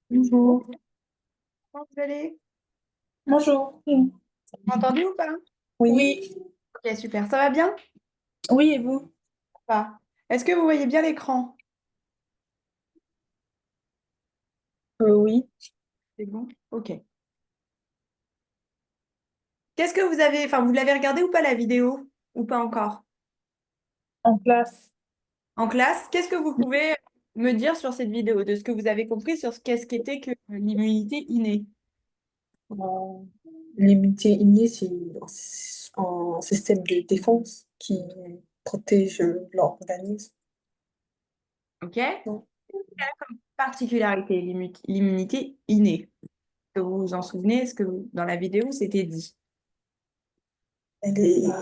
Bonjour. Comment vous allez? Bonjour. Vous m'entendez ou pas? Oui. Ok, super. Ça va bien? Oui, et vous? Pas. Est-ce que vous voyez bien l'écran? Oui. C'est bon? Ok. Qu'est-ce que vous avez... Enfin, vous l'avez regardé ou pas la vidéo? Ou pas encore? En classe. En classe, qu'est-ce que vous pouvez me dire sur cette vidéo, de ce que vous avez compris sur ce qu'est-ce qu'était que l'immunité innée? En... L'immunité innée, c'est un système de défense qui protège l'organisme. Ok? Quelle Non. particularité, l'immunité innée? Est-ce que vous vous en souvenez? Est-ce que dans la vidéo, c'était dit? Elle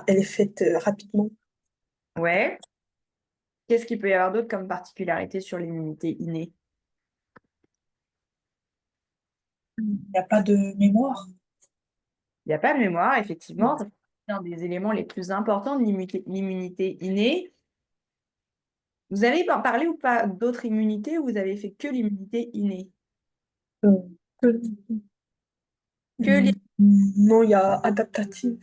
est faite rapidement. Ouais. Qu'est-ce qu'il peut y avoir d'autre comme particularité sur l'immunité innée? Il n'y a pas de mémoire. Il n'y a pas de mémoire, effectivement. C'est un des éléments les plus importants de l'immunité innée. Vous avez parlé ou pas d'autres immunités ou vous avez fait que l'immunité innée? Euh, que- Que Hmm, Non, il y a adaptative.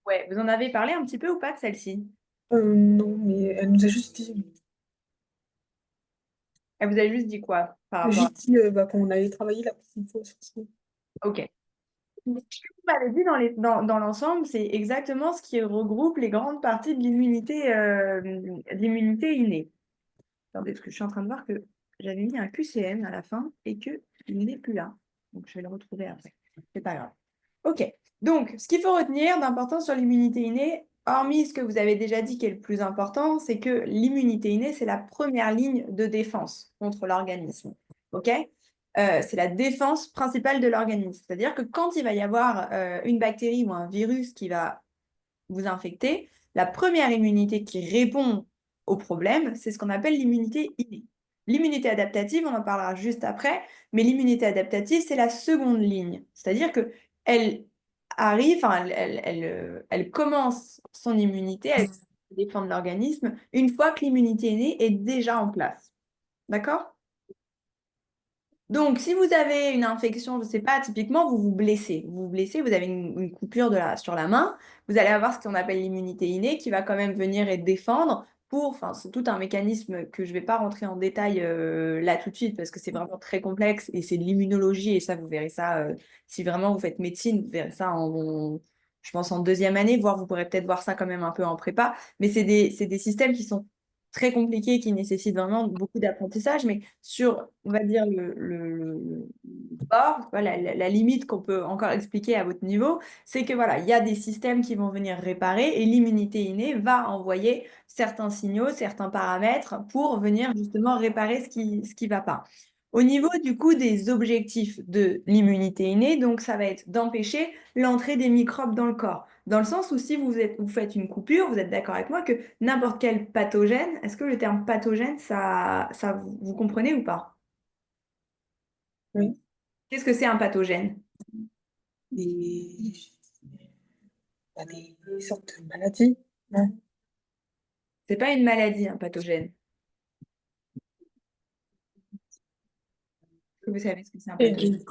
Ouais, vous en avez parlé un petit peu ou pas de celle-ci? Non, mais elle nous a juste dit, Elle vous a juste dit quoi par rapport à... juste dit qu'on allait travailler la prochaine fois sur ça. Ok. Ce que vous m'avez dit dans l'ensemble, c'est exactement ce qui regroupe les grandes parties de l'immunité innée. Attendez, parce que je suis en train de voir que j'avais mis un QCM à la fin et qu'il n'est plus là. Donc, je vais le retrouver après. C'est pas grave. OK. Donc, ce qu'il faut retenir d'important sur l'immunité innée, hormis ce que vous avez déjà dit qui est le plus important, c'est que l'immunité innée, c'est la première ligne de défense contre l'organisme. OK? C'est la défense principale de l'organisme. C'est-à-dire que quand il va y avoir une bactérie ou un virus qui va vous infecter, la première immunité qui répond au problème, c'est ce qu'on appelle l'immunité innée. L'immunité adaptative, on en parlera juste après, mais l'immunité adaptative, c'est la seconde ligne. C'est-à-dire que elle arrive, enfin, elle commence son immunité, elle défend l'organisme, une fois que l'immunité innée est déjà en place. D'accord? Donc, si vous avez une infection, je ne sais pas, typiquement, vous vous blessez. Vous vous blessez, vous avez une coupure sur la main, vous allez avoir ce qu'on appelle l'immunité innée qui va quand même venir et défendre enfin, c'est tout un mécanisme que je ne vais pas rentrer en détail là tout de suite parce que c'est vraiment très complexe et c'est de l'immunologie et ça, vous verrez ça, si vraiment vous faites médecine, vous verrez ça je pense en deuxième année, voire vous pourrez peut-être voir ça quand même un peu en prépa, mais c'est des systèmes qui sont très compliqué qui nécessite vraiment beaucoup d'apprentissage, mais sur, on va dire, le bord, voilà, la limite qu'on peut encore expliquer à votre niveau, c'est que voilà, il y a des systèmes qui vont venir réparer et l'immunité innée va envoyer certains signaux, certains paramètres pour venir justement réparer ce qui va pas. Au niveau du coup des objectifs de l'immunité innée, donc ça va être d'empêcher l'entrée des microbes dans le corps. Dans le sens où si vous faites une coupure, vous êtes d'accord avec moi que n'importe quel pathogène, est-ce que le terme pathogène, ça vous comprenez ou pas? Oui. Qu'est-ce que c'est un pathogène? Et il y a des sortes de maladies. Non. C'est pas une maladie, un pathogène. Est-ce que vous savez ce que c'est un Et pathogène?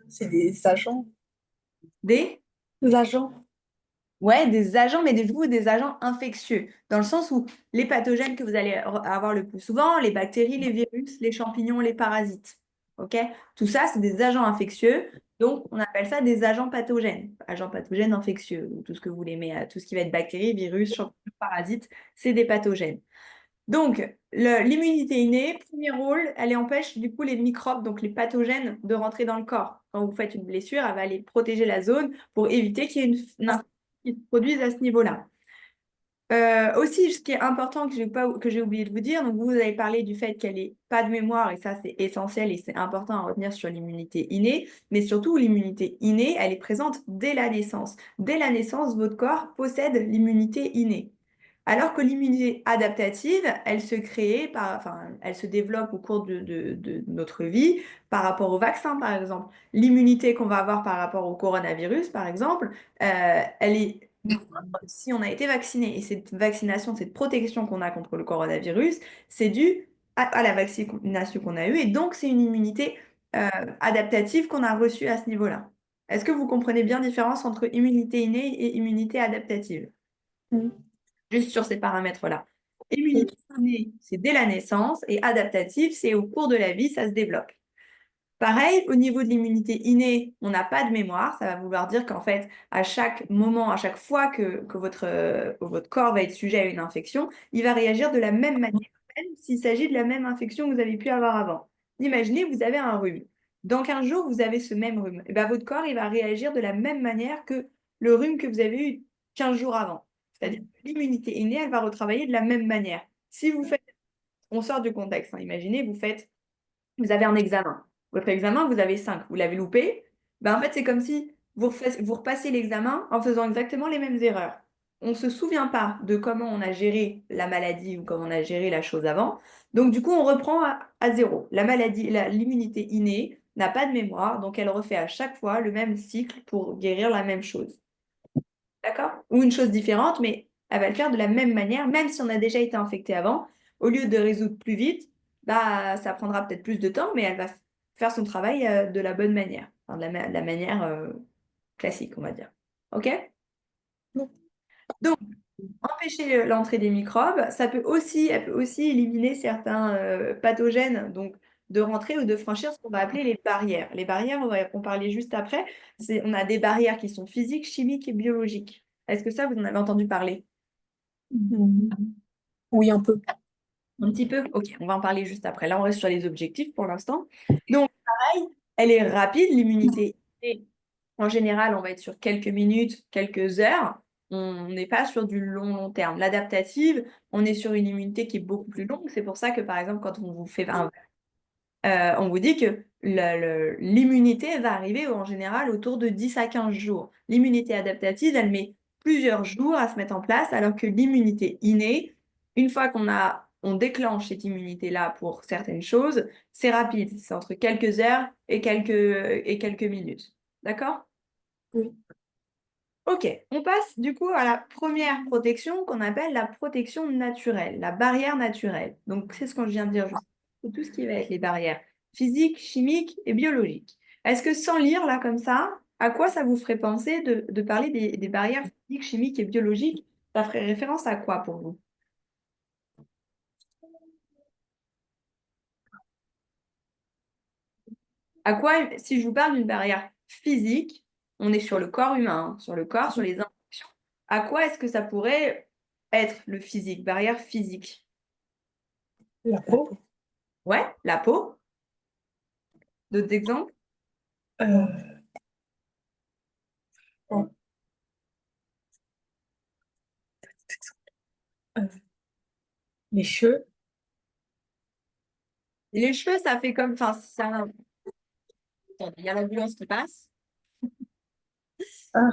c'est des agents. Des? Des agents. Ouais, des agents, mais des agents infectieux, dans le sens où les pathogènes que vous allez avoir le plus souvent, les bactéries, les virus, les champignons, les parasites. OK? Tout ça, c'est des agents infectieux. Donc, on appelle ça des agents pathogènes. Agents pathogènes infectieux, ou tout ce que vous voulez, mais tout ce qui va être bactéries, virus, champignons, parasites, c'est des pathogènes. Donc, l'immunité innée, premier rôle, elle empêche du coup les microbes, donc les pathogènes, de rentrer dans le corps. Quand vous faites une blessure, elle va aller protéger la zone pour éviter qu'il y ait une infection qui se produise à ce niveau-là. Aussi, ce qui est important que j'ai oublié de vous dire, donc vous avez parlé du fait qu'elle n'ait pas de mémoire, et ça c'est essentiel et c'est important à retenir sur l'immunité innée, mais surtout l'immunité innée, elle est présente dès la naissance. Dès la naissance, votre corps possède l'immunité innée. Alors que l'immunité adaptative, elle se crée, enfin, elle se développe au cours de notre vie par rapport au vaccin, par exemple. L'immunité qu'on va avoir par rapport au coronavirus, par exemple, elle est si on a été vacciné. Et cette vaccination, cette protection qu'on a contre le coronavirus, c'est dû à la vaccination qu'on a eue. Et donc, c'est une immunité adaptative qu'on a reçue à ce niveau-là. Est-ce que vous comprenez bien la différence entre immunité innée et immunité adaptative? Mm. Juste sur ces paramètres-là. Oui. Immunité innée, c'est dès la naissance, et adaptative, c'est au cours de la vie, ça se développe. Pareil, au niveau de l'immunité innée, on n'a pas de mémoire. Ça va vouloir dire qu'en fait, à chaque moment, à chaque fois que votre corps va être sujet à une infection, il va réagir de la même manière, même s'il s'agit de la même infection que vous avez pu avoir avant. Imaginez, vous avez un rhume. Dans 15 jours, vous avez ce même rhume. Et ben, votre corps, il va réagir de la même manière que le rhume que vous avez eu 15 jours avant. C'est-à-dire que l'immunité innée, elle va retravailler de la même manière. Si vous faites, on sort du contexte, hein. Imaginez, vous avez un examen. Votre examen, vous avez 5. Vous l'avez loupé. Ben, en fait, c'est comme si vous repassiez l'examen en faisant exactement les mêmes erreurs. On ne se souvient pas de comment on a géré la maladie ou comment on a géré la chose avant. Donc, du coup, on reprend à zéro. La maladie, l'immunité innée n'a pas de mémoire, donc elle refait à chaque fois le même cycle pour guérir la même chose. D'accord? Ou une chose différente, mais elle va le faire de la même manière, même si on a déjà été infecté avant. Au lieu de résoudre plus vite, bah, ça prendra peut-être plus de temps, mais elle va faire son travail de la bonne manière, enfin, de la manière classique, on va dire. OK? Donc, empêcher l'entrée des microbes, elle peut aussi éliminer certains pathogènes, donc de rentrer ou de franchir ce qu'on va appeler les barrières. Les barrières, on va en parler juste après. On a des barrières qui sont physiques, chimiques et biologiques. Est-ce que ça, vous en avez entendu parler? Mm. Oui, un peu. Un petit peu? Ok, on va en parler juste après. Là, on reste sur les objectifs pour l'instant. Donc, pareil, elle est rapide, l'immunité. Et en général, on va être sur quelques minutes, quelques heures. On n'est pas sur du long terme. L'adaptative, on est sur une immunité qui est beaucoup plus longue. C'est pour ça que, par exemple, quand on vous fait on vous dit que l'immunité va arriver en général autour de 10 à 15 jours. L'immunité adaptative, elle met plusieurs jours à se mettre en place, alors que l'immunité innée, une fois on déclenche cette immunité-là pour certaines choses, c'est rapide. C'est entre quelques heures et quelques minutes. D'accord? Oui. Ok, on passe du coup à la première protection qu'on appelle la protection naturelle, la barrière naturelle. Donc, c'est ce que je viens de dire juste. C'est tout ce qui va être les barrières physiques, chimiques et biologiques. Est-ce que sans lire là comme ça, à quoi ça vous ferait penser de parler des barrières physiques, chimiques et biologiques? Ça ferait référence à quoi pour vous? À quoi, si je vous parle d'une barrière physique, on est sur le corps humain, hein, sur le corps, sur les infections. À quoi est-ce que ça pourrait être le physique, barrière physique? La peau. Ouais, la peau. D'autres exemples? Euh, bon, euh, les cheveux. Et les cheveux, ça fait comme. Enfin, ça. Attendez, il y a l'ambulance qui passe. Ah,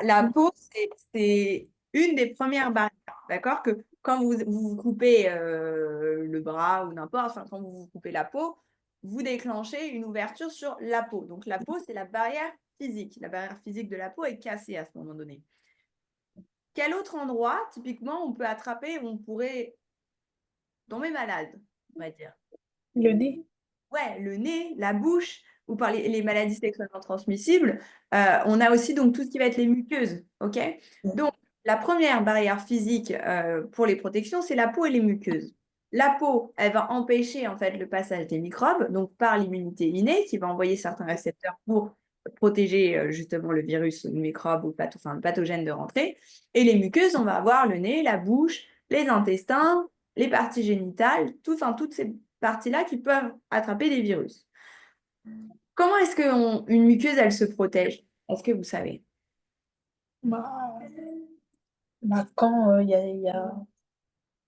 La peau, c'est une des premières barrières. D'accord? Que quand vous coupez le bras ou n'importe, enfin, quand vous coupez la peau, vous déclenchez une ouverture sur la peau. Donc, la peau, c'est la barrière physique. La barrière physique de la peau est cassée à ce moment donné. Quel autre endroit, typiquement, on peut attraper, on pourrait tomber malade, on va dire? le nez. Ouais, le nez, la bouche, ou par les maladies sexuellement transmissibles. On a aussi donc tout ce qui va être les muqueuses. OK? Donc, la première barrière physique pour les protections, c'est la peau et les muqueuses. La peau, elle va empêcher en fait le passage des microbes, donc par l'immunité innée, qui va envoyer certains récepteurs pour protéger justement le virus, le microbe ou enfin, le pathogène de rentrer. Et les muqueuses, on va avoir le nez, la bouche, les intestins, les parties génitales, enfin, toutes ces parties-là qui peuvent attraper des virus. Comment est-ce qu'une muqueuse, elle se protège? Est-ce que vous savez? Bah, quand je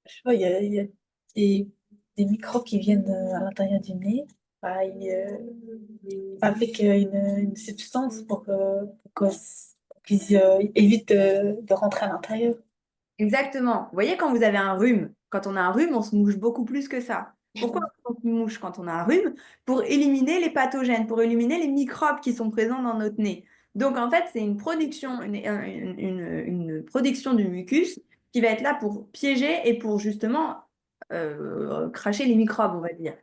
sais pas, il y a des, des microbes qui viennent à l'intérieur du nez, bah, avec une substance pour qu'ils évitent de rentrer à l'intérieur. Exactement. Vous voyez, quand vous avez un rhume, quand on a un rhume, on se mouche beaucoup plus que ça. Pourquoi on se mouche quand on a un rhume? Pour éliminer les pathogènes, pour éliminer les microbes qui sont présents dans notre nez. Donc, en fait, c'est une production, une production du mucus qui va être là pour piéger et pour justement cracher les microbes, on va dire.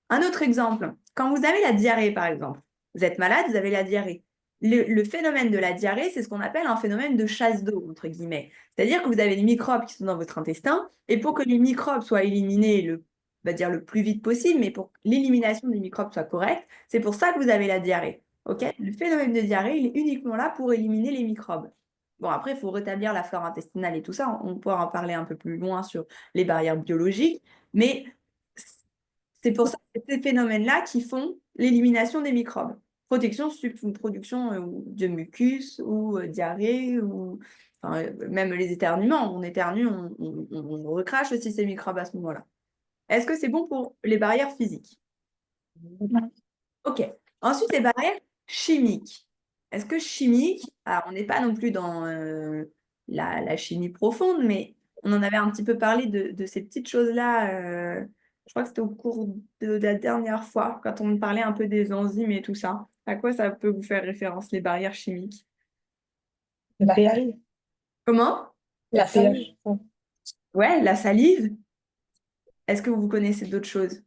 Un autre exemple, quand vous avez la diarrhée, par exemple, vous êtes malade, vous avez la diarrhée. Le phénomène de la diarrhée, c'est ce qu'on appelle un phénomène de chasse d'eau, entre guillemets. C'est-à-dire que vous avez les microbes qui sont dans votre intestin, et pour que les microbes soient éliminés on va dire le plus vite possible, mais pour que l'élimination des microbes soit correcte, c'est pour ça que vous avez la diarrhée. Ok? Le phénomène de diarrhée, il est uniquement là pour éliminer les microbes. Bon, après, il faut rétablir la flore intestinale et tout ça. On pourra en parler un peu plus loin sur les barrières biologiques, mais c'est pour ça que c'est ces phénomènes-là qui font l'élimination des microbes. Protection, une production de mucus ou diarrhée, ou enfin, même les éternuements. On éternue, on recrache aussi ces microbes à ce moment-là. Est-ce que c'est bon pour les barrières physiques? Non. Ok. Ensuite, les barrières chimiques. Est-ce que chimique, alors on n'est pas non plus dans la chimie profonde, mais on en avait un petit peu parlé de ces petites choses-là. Je crois que c'était au cours de la dernière fois, quand on parlait un peu des enzymes et tout ça. À quoi ça peut vous faire référence, les barrières chimiques? La pH. Comment? La pH. Ouais, la salive. Est-ce que vous connaissez d'autres choses?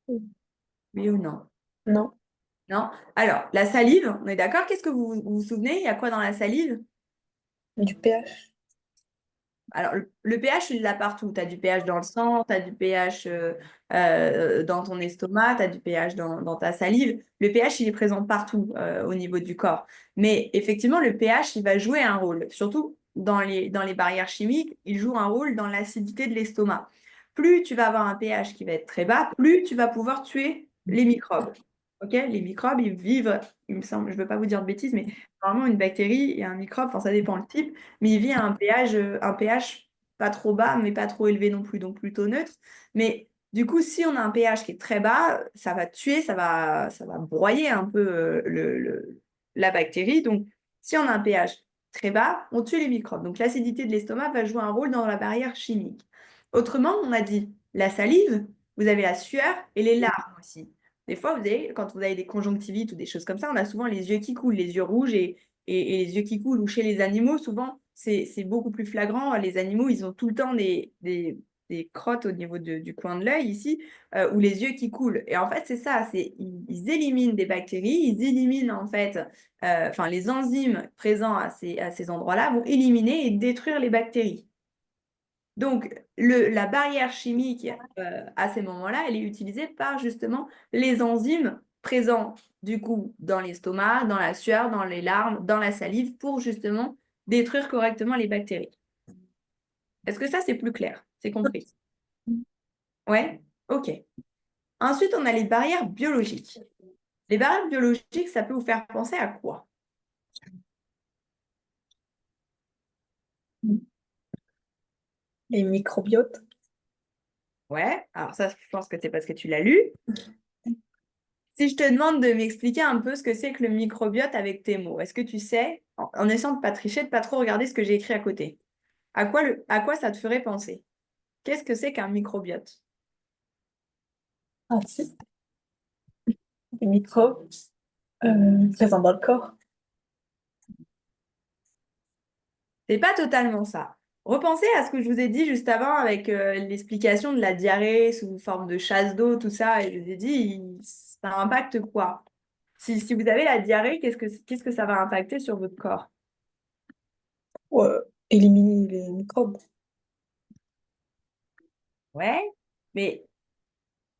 Oui ou non? Non. Non? Alors, la salive, on est d'accord? Qu'est-ce que vous souvenez? Il y a quoi dans la salive? Du pH. Alors, le pH, il l'a partout. Tu as du pH dans le sang, tu as du pH dans ton estomac, tu as du pH dans ta salive. Le pH, il est présent partout au niveau du corps. Mais effectivement, le pH, il va jouer un rôle. Surtout dans les barrières chimiques, il joue un rôle dans l'acidité de l'estomac. Plus tu vas avoir un pH qui va être très bas, plus tu vas pouvoir tuer les microbes. Ok? Les microbes, ils vivent, il me semble, je ne veux pas vous dire de bêtises, mais normalement, une bactérie et un microbe, enfin, ça dépend le type, mais il vit à un pH pas trop bas, mais pas trop élevé non plus, donc plutôt neutre. Mais du coup, si on a un pH qui est très bas, ça va tuer, ça va broyer un peu la bactérie. Donc, si on a un pH très bas, on tue les microbes. Donc, l'acidité de l'estomac va jouer un rôle dans la barrière chimique. Autrement, on a dit la salive, vous avez la sueur et les larmes aussi. Des fois, quand vous avez des conjonctivites ou des choses comme ça, on a souvent les yeux qui coulent, les yeux rouges et les yeux qui coulent. Ou chez les animaux, souvent, c'est beaucoup plus flagrant. Les animaux, ils ont tout le temps des crottes au niveau du coin de l'œil ici, ou les yeux qui coulent. Et en fait, c'est ça, ils éliminent des bactéries, ils éliminent en fait, enfin les enzymes présents à ces endroits-là vont éliminer et détruire les bactéries. Donc, la barrière chimique, à ces moments-là, elle est utilisée par justement les enzymes présents du coup dans l'estomac, dans la sueur, dans les larmes, dans la salive, pour justement détruire correctement les bactéries. Est-ce que ça, c'est plus clair? C'est compris? Ouais? Ok. Ensuite, on a les barrières biologiques. Les barrières biologiques, ça peut vous faire penser à quoi? Les microbiotes. Ouais, alors ça, je pense que c'est parce que tu l'as lu. Si je te demande de m'expliquer un peu ce que c'est que le microbiote avec tes mots, est-ce que tu sais, en essayant de pas tricher, de pas trop regarder ce que j'ai écrit à côté, à quoi ça te ferait penser? Qu'est-ce que c'est qu'un microbiote? Ah, si. Les microbes présents dans le corps. C'est pas totalement ça. Repensez à ce que je vous ai dit juste avant avec l'explication de la diarrhée sous forme de chasse d'eau, tout ça, et je vous ai dit, ça impacte quoi? Si vous avez la diarrhée, qu'est-ce que ça va impacter sur votre corps? Ouais. Éliminer les microbes. Ouais, mais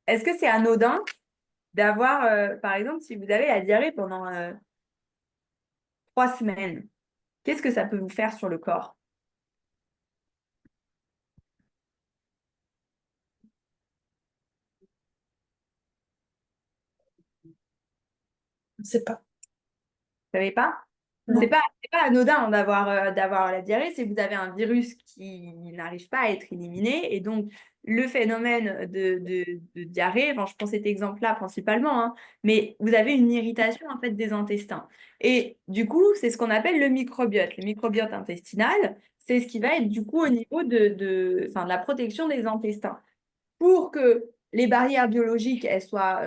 est-ce que c'est anodin d'avoir, par exemple, si vous avez la diarrhée pendant 3 semaines, qu'est-ce que ça peut vous faire sur le corps? Je sais pas. Vous savez pas? C'est Non. pas, c'est pas anodin d'avoir la diarrhée, c'est que vous avez un virus qui n'arrive pas à être éliminé. Et donc, le phénomène de diarrhée, enfin, je prends cet exemple-là principalement, hein, mais vous avez une irritation en fait des intestins. Et du coup, c'est ce qu'on appelle le microbiote. Le microbiote intestinal, c'est ce qui va être du coup au niveau enfin, de la protection des intestins. Pour que les barrières biologiques soient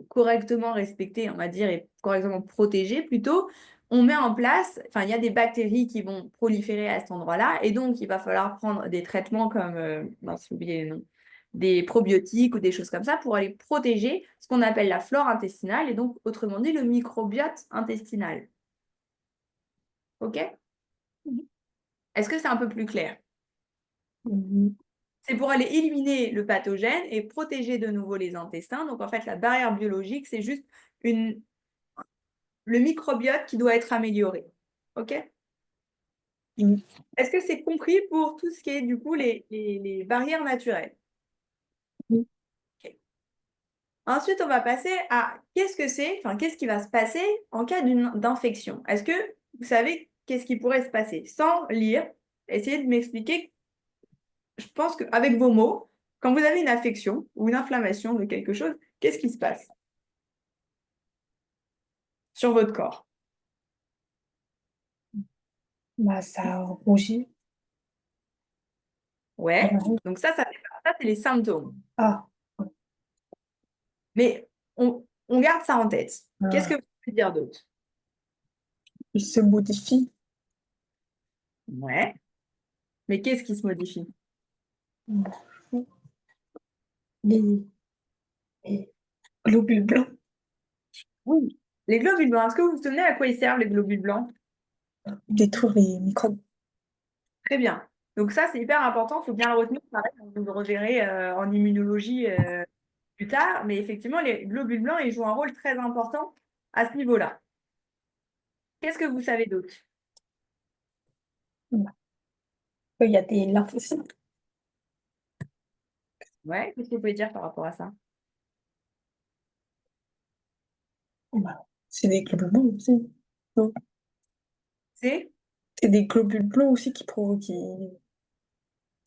correctement respectées, on va dire, et correctement protégées plutôt, on met en place, enfin, il y a des bactéries qui vont proliférer à cet endroit-là, et donc il va falloir prendre des traitements comme, mince, j'ai oublié les noms, des probiotiques ou des choses comme ça pour aller protéger ce qu'on appelle la flore intestinale, et donc, autrement dit, le microbiote intestinal. OK? Est-ce que c'est un peu plus clair? Mhm. C'est pour aller éliminer le pathogène et protéger de nouveau les intestins. Donc, en fait, la barrière biologique, c'est juste le microbiote qui doit être amélioré. OK? Mhm. Est-ce que c'est compris pour tout ce qui est, du coup, les barrières naturelles? OK. Ensuite, on va passer à qu'est-ce que c'est, enfin, qu'est-ce qui va se passer en cas d'infection? Est-ce que vous savez qu'est-ce qui pourrait se passer? Sans lire, essayez de m'expliquer. Je pense qu'avec vos mots, quand vous avez une infection ou une inflammation de quelque chose, qu'est-ce qui se passe sur votre corps? Bah, ça rougit. Ouais, J'imagine. donc ça c'est les symptômes. Ah, Mais on garde ça en tête. Qu'est-ce que ah, vous pouvez dire d'autre? il se modifie. Ouais, mais qu'est-ce qui se modifie? Les, les globules blancs Oui. Les globules blancs, est-ce que vous vous souvenez à quoi ils servent les globules blancs? détruisent les microbes. Très bien. Donc ça, c'est hyper important, il faut bien le retenir. Pareil, vous le reverrez en immunologie plus tard, mais effectivement, les globules blancs, ils jouent un rôle très important à ce niveau-là. Qu'est-ce que vous savez d'autre? Bah, il y a des lymphocytes. Ouais, qu'est-ce que vous pouvez dire par rapport à ça? Bah, c'est des globules blancs aussi. Non. C'est C'est des globules blancs aussi qui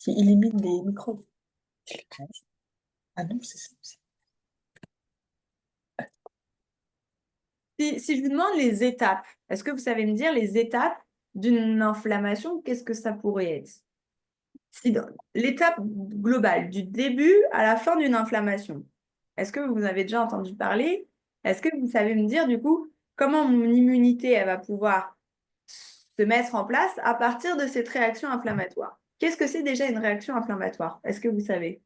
éliminent les microbes. Ah non, c'est ça aussi. si je vous demande les étapes, est-ce que vous savez me dire les étapes d'une inflammation, qu'est-ce que ça pourrait être? L'étape globale, du début à la fin d'une inflammation, est-ce que vous avez déjà entendu parler? Est-ce que vous savez me dire du coup comment mon immunité elle va pouvoir se mettre en place à partir de cette réaction inflammatoire? Qu'est-ce que c'est déjà une réaction inflammatoire? Est-ce que vous savez?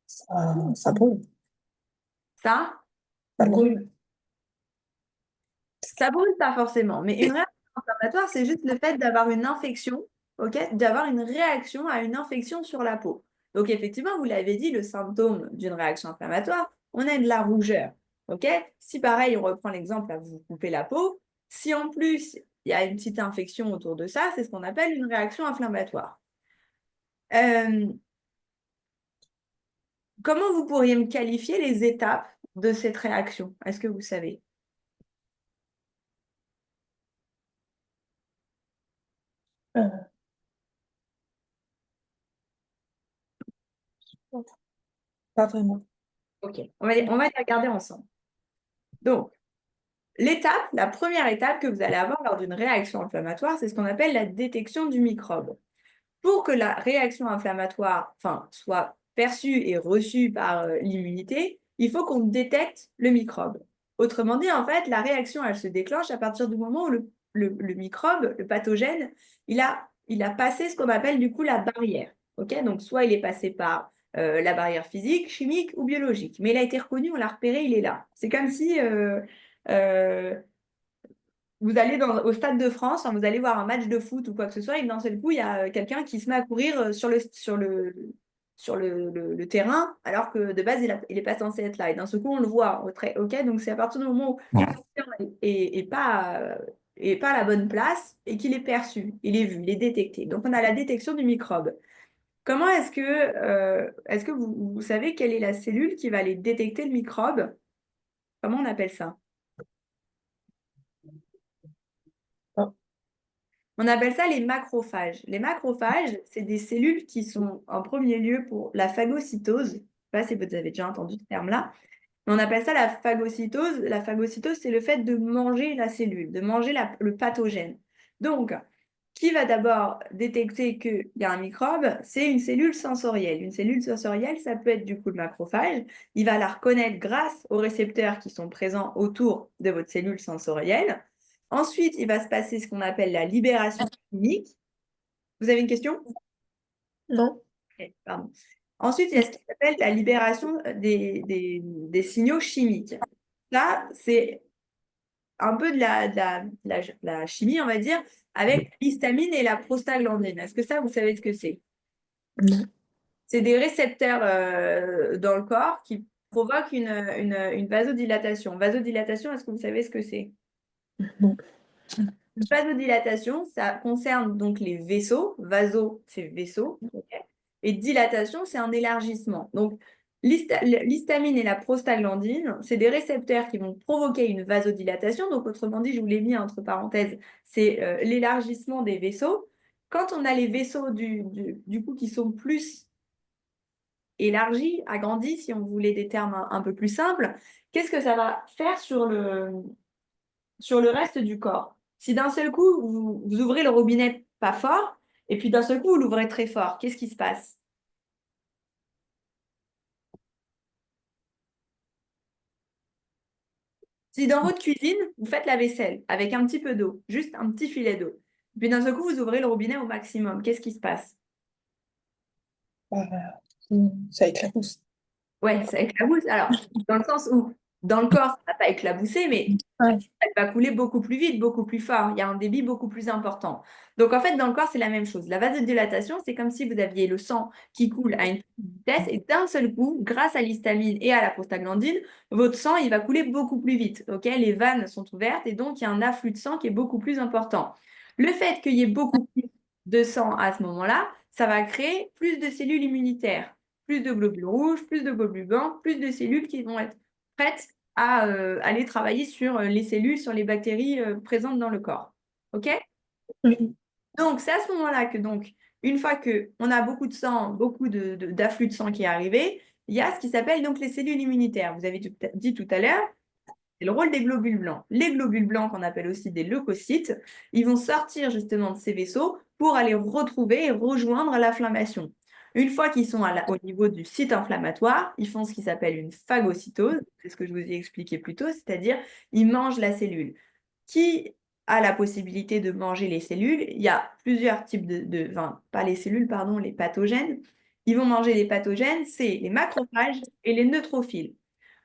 Ça brûle. Ça? Ça brûle. Ça brûle pas forcément, mais une réaction inflammatoire, c'est juste le fait d'avoir une infection, ok, d'avoir une réaction à une infection sur la peau. Donc effectivement, vous l'avez dit, le symptôme d'une réaction inflammatoire, on a de la rougeur, ok? Si pareil, on reprend l'exemple, là, vous coupez la peau, si en plus il y a une petite infection autour de ça, c'est ce qu'on appelle une réaction inflammatoire. Euh, Comment vous pourriez me qualifier les étapes de cette réaction? Est-ce que vous savez? Euh, pas vraiment. Ok, on va les regarder ensemble. Donc, la première étape que vous allez avoir lors d'une réaction inflammatoire, c'est ce qu'on appelle la détection du microbe. Pour que la réaction inflammatoire, enfin, soit perçue et reçue par l'immunité, il faut qu'on détecte le microbe. Autrement dit, en fait, la réaction, elle se déclenche à partir du moment où le microbe, le pathogène, il a passé ce qu'on appelle du coup la barrière. Ok. Donc, soit il est passé par la barrière physique, chimique ou biologique. Mais il a été reconnu, on l'a repéré, il est là. C'est comme si euh, vous allez au Stade de France, hein, vous allez voir un match de foot ou quoi que ce soit, et d'un seul coup, il y a quelqu'un qui se met à courir sur le terrain, alors que de base, il n'est pas censé être là. Et d'un seul coup, on le voit. Ok, donc c'est à partir du moment où quelqu'un est pas à la bonne place et qu'il est perçu, il est vu, il est détecté. Donc on a la détection du microbe. Comment est-ce que vous savez quelle est la cellule qui va aller détecter le microbe? Comment on appelle ça? Ah, On appelle ça les macrophages. Les macrophages, c'est des cellules qui sont en premier lieu pour la phagocytose. Je ne sais pas si vous avez déjà entendu ce terme-là. Mais on appelle ça la phagocytose. La phagocytose, c'est le fait de manger la cellule, de manger le pathogène. Donc, qui va d'abord détecter qu'il y a un microbe? C'est une cellule sensorielle. Une cellule sensorielle, ça peut être du coup le macrophage. Il va la reconnaître grâce aux récepteurs qui sont présents autour de votre cellule sensorielle. Ensuite, il va se passer ce qu'on appelle la libération chimique. Vous avez une question? Non? Ok, pardon. Ensuite, il y a ce qui s'appelle la libération des signaux chimiques. Ça, c'est un peu de la chimie, on va dire, avec l'histamine et la prostaglandine. Est-ce que ça, vous savez ce que c'est? Non. C'est des récepteurs dans le corps qui provoquent une vasodilatation. Vasodilatation, est-ce que vous savez ce que c'est? Non. Vasodilatation, ça concerne donc les vaisseaux. Vaso, c'est vaisseau. Ok. Et dilatation, c'est un élargissement. Donc, l'histamine et la prostaglandine, c'est des récepteurs qui vont provoquer une vasodilatation. Donc, autrement dit, je vous l'ai mis entre parenthèses, c'est l'élargissement des vaisseaux. Quand on a les vaisseaux du coup qui sont plus élargis, agrandis, si on voulait des termes un peu plus simples, qu'est-ce que ça va faire sur le reste du corps? Si d'un seul coup, vous ouvrez le robinet pas fort, et puis d'un seul coup, vous l'ouvrez très fort, qu'est-ce qui se passe? Si dans votre cuisine, vous faites la vaisselle avec un petit peu d'eau, juste un petit filet d'eau, et puis d'un seul coup, vous ouvrez le robinet au maximum, qu'est-ce qui se passe? Bah, ça éclabousse. Ouais, ça éclabousse. Alors, dans le sens où, dans le corps, ça va pas éclabousser, mais Ouais. elle va couler beaucoup plus vite, beaucoup plus fort. Il y a un débit beaucoup plus important. Donc, en fait, dans le corps, c'est la même chose. La vasodilatation, c'est comme si vous aviez le sang qui coule à une petite vitesse et d'un seul coup, grâce à l'histamine et à la prostaglandine, votre sang, il va couler beaucoup plus vite. Ok. Les veines sont ouvertes et donc, il y a un afflux de sang qui est beaucoup plus important. Le fait qu'il y ait beaucoup plus de sang à ce moment-là, ça va créer plus de cellules immunitaires, plus de globules rouges, plus de globules blancs, plus de cellules qui vont être prêtes à aller travailler sur les cellules, sur les bactéries présentes dans le corps. OK? Oui. Donc, c'est à ce moment-là que, donc, une fois qu'on a beaucoup de sang, beaucoup d'afflux de sang qui est arrivé, il y a ce qui s'appelle donc les cellules immunitaires. Vous avez dit tout à l'heure, c'est le rôle des globules blancs. Les globules blancs, qu'on appelle aussi des leucocytes, ils vont sortir justement de ces vaisseaux pour aller retrouver et rejoindre l'inflammation. Une fois qu'ils sont au niveau du site inflammatoire, ils font ce qui s'appelle une phagocytose, c'est ce que je vous ai expliqué plus tôt, c'est-à-dire ils mangent la cellule. Qui a la possibilité de manger les cellules? Il y a plusieurs types enfin, pas les cellules, pardon, les pathogènes. Ils vont manger les pathogènes, c'est les macrophages et les neutrophiles.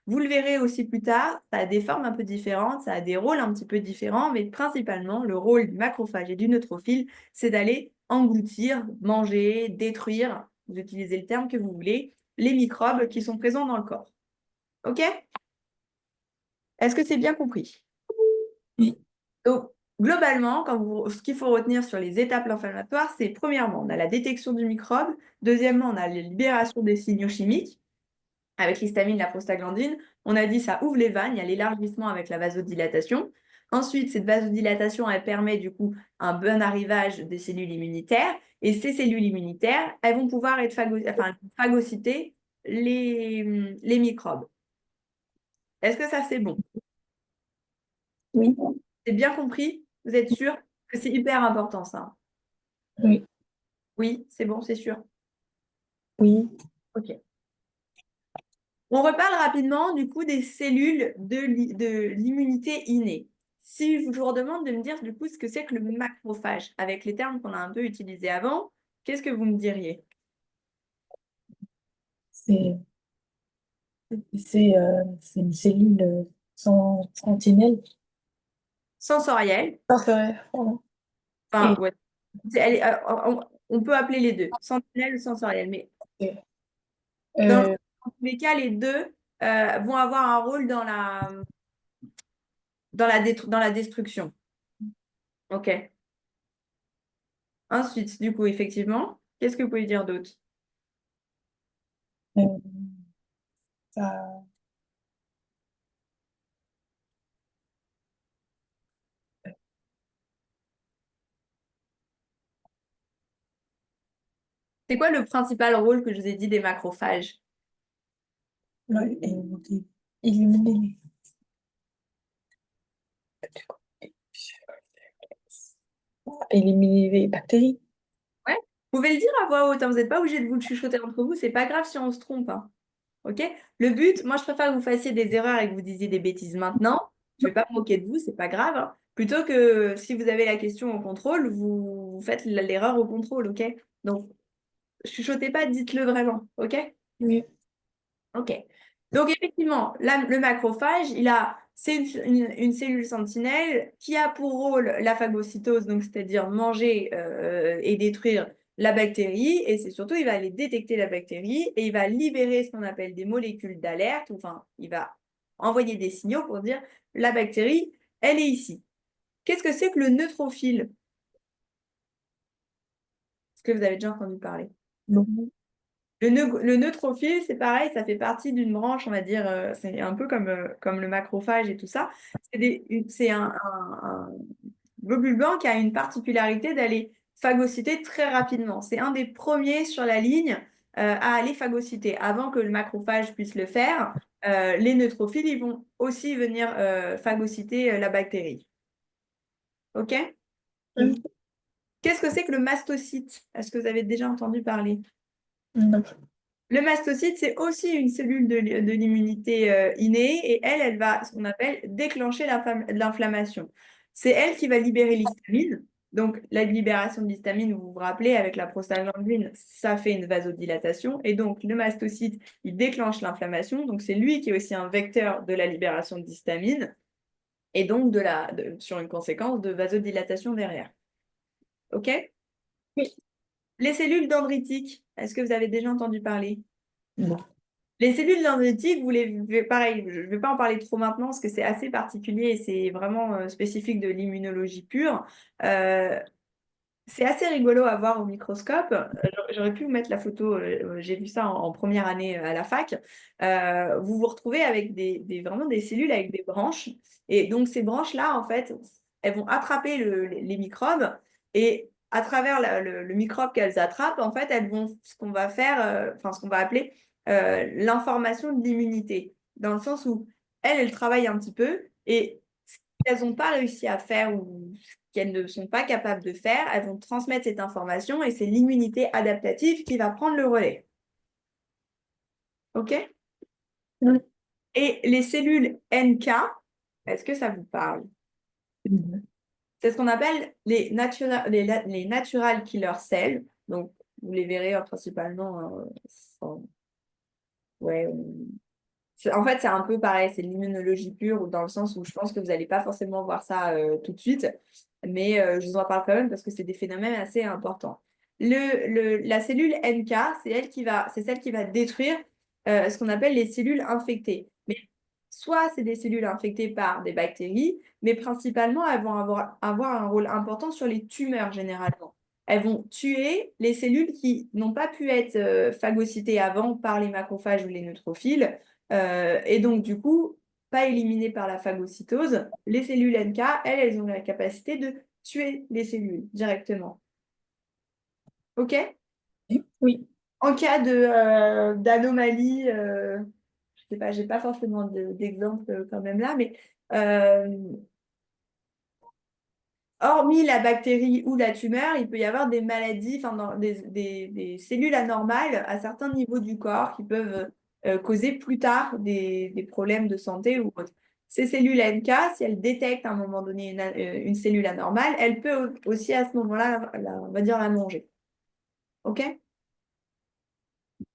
Vous le verrez aussi plus tard, ça a des formes un peu différentes, ça a des rôles un petit peu différents, mais principalement, le rôle du macrophage et du neutrophile, c'est d'aller engloutir, manger, détruire, vous utilisez le terme que vous voulez, les microbes qui sont présents dans le corps. OK? Est-ce que c'est bien compris? Oui. Donc, globalement, ce qu'il faut retenir sur les étapes inflammatoires, c'est premièrement, on a la détection du microbe, deuxièmement, on a la libération des signaux chimiques, avec l'histamine, la prostaglandine. On a dit ça ouvre les vannes, il y a l'élargissement avec la vasodilatation. Ensuite, cette vasodilatation, elle permet du coup un bon arrivage des cellules immunitaires. Et ces cellules immunitaires, elles vont pouvoir être phagocyter les microbes. Est-ce que ça, c'est bon? Oui. C'est bien compris? Vous êtes sûr que c'est hyper important, ça? Oui. Oui, c'est bon, c'est sûr. Oui. OK. On reparle rapidement du coup des cellules de l'immunité innée. Si je vous redemande de me dire du coup ce que c'est que le macrophage, avec les termes qu'on a un peu utilisés avant, qu'est-ce que vous me diriez? C'est c'est une cellule sans sentinelle. Sensorielle. Parfait. Pardon. Enfin, Et, ouais. On peut appeler les deux, sentinelle ou sensorielle, mais dans, euh, dans tous les cas, les deux vont avoir un rôle dans la destruction. OK. Ensuite, du coup, effectivement, qu'est-ce que vous pouvez dire d'autre? euh, ça, C'est quoi le principal rôle que je vous ai dit des macrophages? ouais, et éliminer les- Éliminer les bactéries. Ouais. Vous pouvez le dire à voix haute, hein, vous n'êtes pas obligé de vous le chuchoter entre vous, c'est pas grave si on se trompe, hein. Ok? Le but, moi je préfère que vous fassiez des erreurs et que vous disiez des bêtises maintenant. Je vais pas me moquer de vous, c'est pas grave, hein. Plutôt que si vous avez la question au contrôle, vous faites l'erreur au contrôle, ok? Donc, chuchotez pas, dites-le vraiment, ok? Oui. Ok. Donc, effectivement, le macrophage, c'est une cellule sentinelle qui a pour rôle la phagocytose, donc c'est-à-dire manger et détruire la bactérie. Et c'est surtout, il va aller détecter la bactérie et il va libérer ce qu'on appelle des molécules d'alerte. Enfin, il va envoyer des signaux pour dire la bactérie, elle est ici. Qu'est-ce que c'est que le neutrophile? Est-ce que vous avez déjà entendu parler? Non. Le neutrophile, c'est pareil, ça fait partie d'une branche, on va dire, c'est un peu comme le macrophage et tout ça. C'est un globule blanc qui a une particularité d'aller phagocyter très rapidement. C'est un des premiers sur la ligne à aller phagocyter. Avant que le macrophage puisse le faire, les neutrophiles, ils vont aussi venir phagocyter la bactérie. OK? Oui. Qu'est-ce que c'est que le mastocyte? Est-ce que vous avez déjà entendu parler? Non. Le mastocyte, c'est aussi une cellule de l'immunité innée et elle va, ce qu'on appelle, déclencher l'inflammation. C'est elle qui va libérer l'histamine. Donc, la libération de l'histamine, vous vous rappelez, avec la prostaglandine, ça fait une vasodilatation. Et donc, le mastocyte, il déclenche l'inflammation. Donc, c'est lui qui est aussi un vecteur de la libération d'histamine et donc sur une conséquence de vasodilatation derrière. OK? Oui. Les cellules dendritiques, est-ce que vous avez déjà entendu parler? Non. Les cellules dendritiques, pareil, je ne vais pas en parler trop maintenant parce que c'est assez particulier et c'est vraiment spécifique de l'immunologie pure. Euh, c'est assez rigolo à voir au microscope. J'aurais pu vous mettre la photo, j'ai vu ça en première année à la fac. Vous vous retrouvez avec vraiment des cellules avec des branches. Et donc ces branches-là, en fait, elles vont attraper les microbes et à travers le microbe qu'elles attrapent, en fait, elles vont ce qu'on va faire, enfin ce qu'on va appeler l'information de l'immunité. Dans le sens où elles travaillent un petit peu et ce qu'elles n'ont pas réussi à faire ou qu'elles ne sont pas capables de faire, elles vont transmettre cette information et c'est l'immunité adaptative qui va prendre le relais. OK? Oui. Et les cellules NK, est-ce que ça vous parle? Non. C'est ce qu'on appelle les natural killer cells. Donc, vous les verrez principalement. Ouais, en fait, c'est un peu pareil, c'est de l'immunologie pure, dans le sens où je pense que vous n'allez pas forcément voir ça tout de suite, mais je vous en parle quand même parce que c'est des phénomènes assez importants. La cellule NK, c'est celle qui va détruire ce qu'on appelle les cellules infectées. Mais soit c'est des cellules infectées par des bactéries, mais principalement, elles vont avoir un rôle important sur les tumeurs généralement. Elles vont tuer les cellules qui n'ont pas pu être phagocytées avant par les macrophages ou les neutrophiles. Et donc, du coup, pas éliminées par la phagocytose, les cellules NK, elles ont la capacité de tuer les cellules directement. OK? Oui. En cas d'anomalie, je sais pas, j'ai pas forcément d'exemple quand même là, mais euh, hormis la bactérie ou la tumeur, il peut y avoir des maladies, enfin, des cellules anormales à certains niveaux du corps qui peuvent causer plus tard des problèmes de santé ou autre. Ces cellules NK, si elles détectent à un moment donné une cellule anormale, elles peuvent aussi à ce moment-là, on va dire, la manger. OK?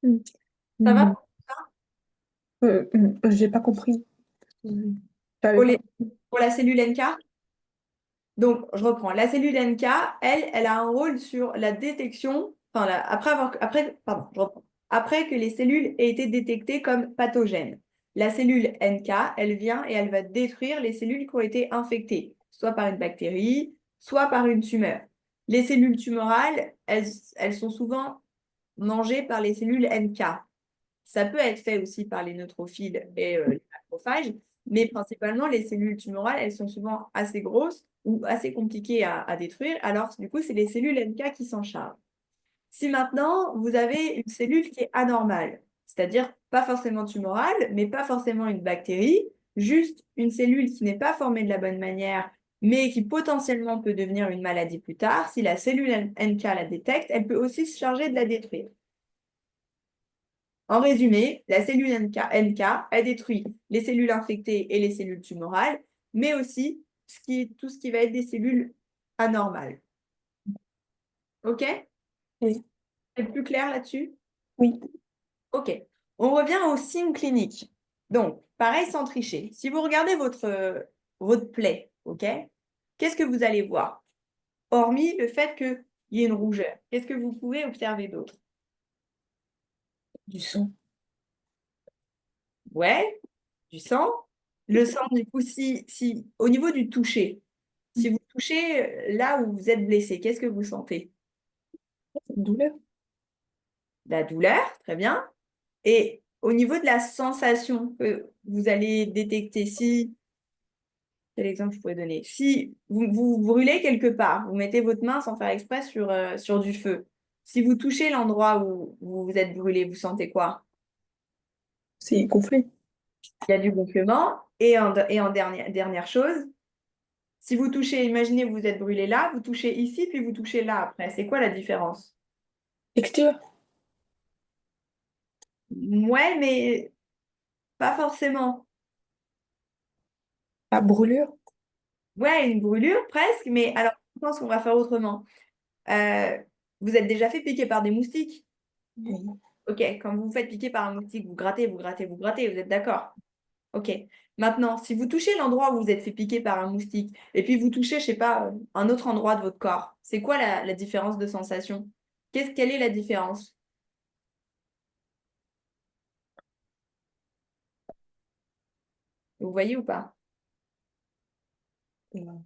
Mm. Ça va Mm. J'ai pas compris. J'avais pour pas les, compris. pour la cellule NK? Donc, je reprends. La cellule NK, elle a un rôle sur la détection, enfin, pardon, je reprends. Après que les cellules aient été détectées comme pathogènes. La cellule NK, elle vient et elle va détruire les cellules qui ont été infectées, soit par une bactérie, soit par une tumeur. Les cellules tumorales, elles sont souvent mangées par les cellules NK. Ça peut être fait aussi par les neutrophiles et les macrophages, mais principalement les cellules tumorales, elles sont souvent assez grosses ou assez compliquées à détruire. Alors, du coup, c'est les cellules NK qui s'en chargent. Si maintenant, vous avez une cellule qui est anormale, c'est-à-dire pas forcément tumorale, mais pas forcément une bactérie, juste une cellule qui n'est pas formée de la bonne manière mais qui potentiellement peut devenir une maladie plus tard. Si la cellule NK la détecte, elle peut aussi se charger de la détruire. En résumé, la cellule NK, elle détruit les cellules infectées et les cellules tumorales, mais aussi tout ce qui va être des cellules anormales. OK? Oui. C'est plus clair là-dessus? Oui. OK. On revient aux signes cliniques. Donc, pareil, sans tricher. Si vous regardez votre plaie, OK? Qu'est-ce que vous allez voir? Hormis le fait qu'il y ait une rougeur. Qu'est-ce que vous pouvez observer d'autre? Du sang. Ouais, du sang. Le sang, du coup, au niveau du toucher, si vous touchez là où vous êtes blessé, qu'est-ce que vous sentez? Une douleur. La douleur, très bien. Et au niveau de la sensation que vous allez détecter, quel exemple je pourrais donner? Si vous brûlez quelque part, vous mettez votre main sans faire exprès sur du feu. Si vous touchez l'endroit où vous vous êtes brûlé, vous sentez quoi? C'est gonflé. Il y a du gonflement. Et en dernière chose, si vous touchez, imaginez que vous êtes brûlé là, vous touchez ici, puis vous touchez là après. C'est quoi la différence? Texture. Ouais, mais pas forcément. Ah, brûlure. Ouais, une brûlure presque, mais alors je pense qu'on va faire autrement. Euh, vous êtes déjà fait piquer par des moustiques? Oui. Ok, quand vous vous faites piquer par un moustique, vous grattez, vous grattez, vous grattez, vous êtes d'accord? Ok. Maintenant, si vous touchez l'endroit où vous êtes fait piquer par un moustique, et puis vous touchez, je sais pas, un autre endroit de votre corps, c'est quoi la différence de sensation? Quelle est la différence? Vous voyez ou pas? Non.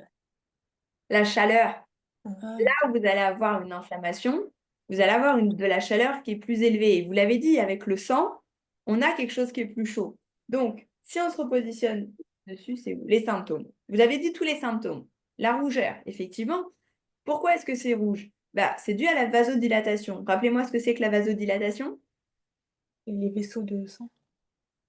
La chaleur. Là Ah, où vous allez avoir une inflammation, vous allez avoir de la chaleur qui est plus élevée. Et vous l'avez dit, avec le sang, on a quelque chose qui est plus chaud. Donc, si on se repositionne dessus, c'est les symptômes. Vous avez dit tous les symptômes. La rougeur, effectivement. Pourquoi est-ce que c'est rouge? Bah, c'est dû à la vasodilatation. Rappelez-moi ce que c'est que la vasodilatation. et les vaisseaux de sang.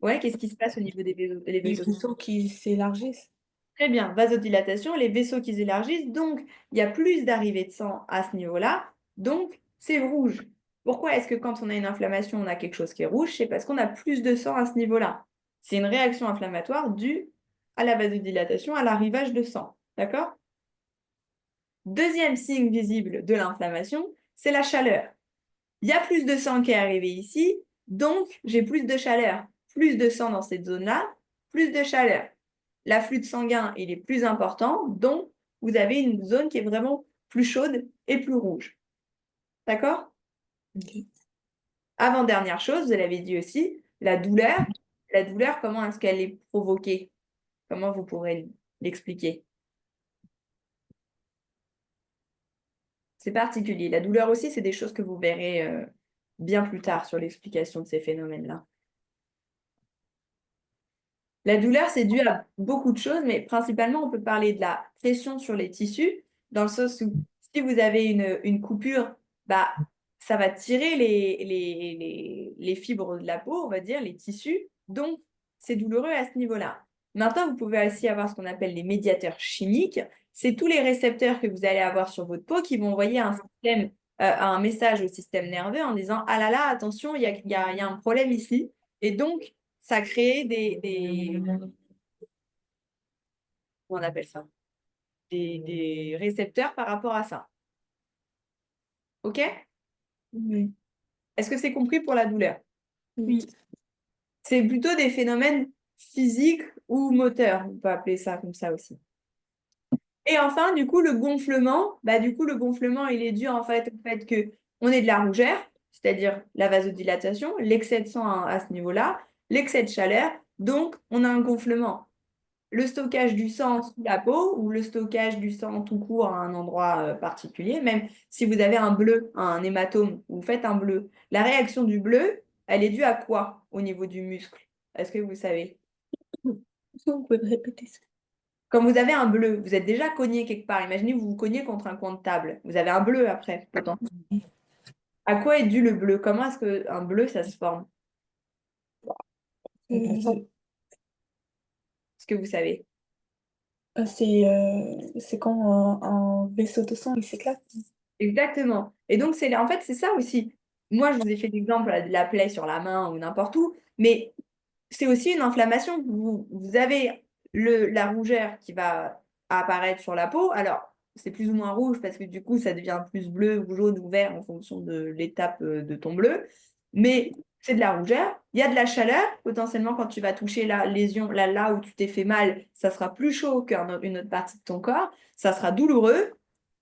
Ouais, qu'est-ce qui se passe au niveau des Les vaisseaux? vaisseaux qui s'élargissent. Très bien, vasodilatation, les vaisseaux qui s'élargissent, donc il y a plus d'arrivée de sang à ce niveau-là, donc c'est rouge. Pourquoi est-ce que quand on a une inflammation, on a quelque chose qui est rouge? C'est parce qu'on a plus de sang à ce niveau-là. C'est une réaction inflammatoire due à la vasodilatation, à l'arrivage de sang. D'accord? Deuxième signe visible de l'inflammation, c'est la chaleur. Il y a plus de sang qui est arrivé ici, donc j'ai plus de chaleur. Plus de sang dans cette zone-là, plus de chaleur. L'afflux de sanguin, il est plus important, donc vous avez une zone qui est vraiment plus chaude et plus rouge. D'accord? Ok. Avant-dernière chose, vous l'avez dit aussi, la douleur. La douleur, comment est-ce qu'elle est provoquée? Comment vous pourrez l'expliquer? C'est particulier. La douleur aussi, c'est des choses que vous verrez bien plus tard sur l'explication de ces phénomènes-là. La douleur, c'est dû à beaucoup de choses, mais principalement, on peut parler de la pression sur les tissus, dans le sens où si vous avez une coupure, bah, ça va tirer les fibres de la peau, on va dire, les tissus. Donc, c'est douloureux à ce niveau-là. Maintenant, vous pouvez aussi avoir ce qu'on appelle les médiateurs chimiques. C'est tous les récepteurs que vous allez avoir sur votre peau qui vont envoyer un message au système nerveux en disant, ah là là, attention, il y a un problème ici. Et donc, ça crée comment on appelle ça? Des récepteurs par rapport à ça. OK? Oui. Est-ce que c'est compris pour la douleur? Oui. C'est plutôt des phénomènes physiques ou moteurs, on peut appeler ça comme ça aussi. Et enfin, du coup, le gonflement, le gonflement, il est dû en fait au fait que on ait de la rougeur, c'est-à-dire la vasodilatation, l'excès de sang à ce niveau-là, l'excès de chaleur, donc on a un gonflement. Le stockage du sang sous la peau ou le stockage du sang tout court à un endroit particulier, même si vous avez un bleu, un hématome, vous faites un bleu. La réaction du bleu, elle est due à quoi au niveau du muscle? Est-ce que vous savez? Est-ce que vous pouvez me répéter ça? Quand vous avez un bleu, vous êtes déjà cogné quelque part. Imaginez vous vous cognez contre un coin de table. Vous avez un bleu après, potentiellement. À quoi est dû le bleu? Comment est-ce qu'un bleu, ça se forme? Euh, Est-ce que vous savez? C'est quand un vaisseau de sang il s'éclate. Exactement. Et donc, en fait, c'est ça aussi. Moi, je vous ai fait l'exemple de la plaie sur la main ou n'importe où, mais c'est aussi une inflammation. Vous avez la rougeur qui va apparaître sur la peau. Alors, c'est plus ou moins rouge parce que du coup, ça devient plus bleu ou jaune ou vert en fonction de l'étape de ton bleu. Mais c'est de la rougeur. Il y a de la chaleur. Potentiellement, quand tu vas toucher la lésion, là où tu t'es fait mal, ça sera plus chaud qu'une autre partie de ton corps. Ça sera douloureux.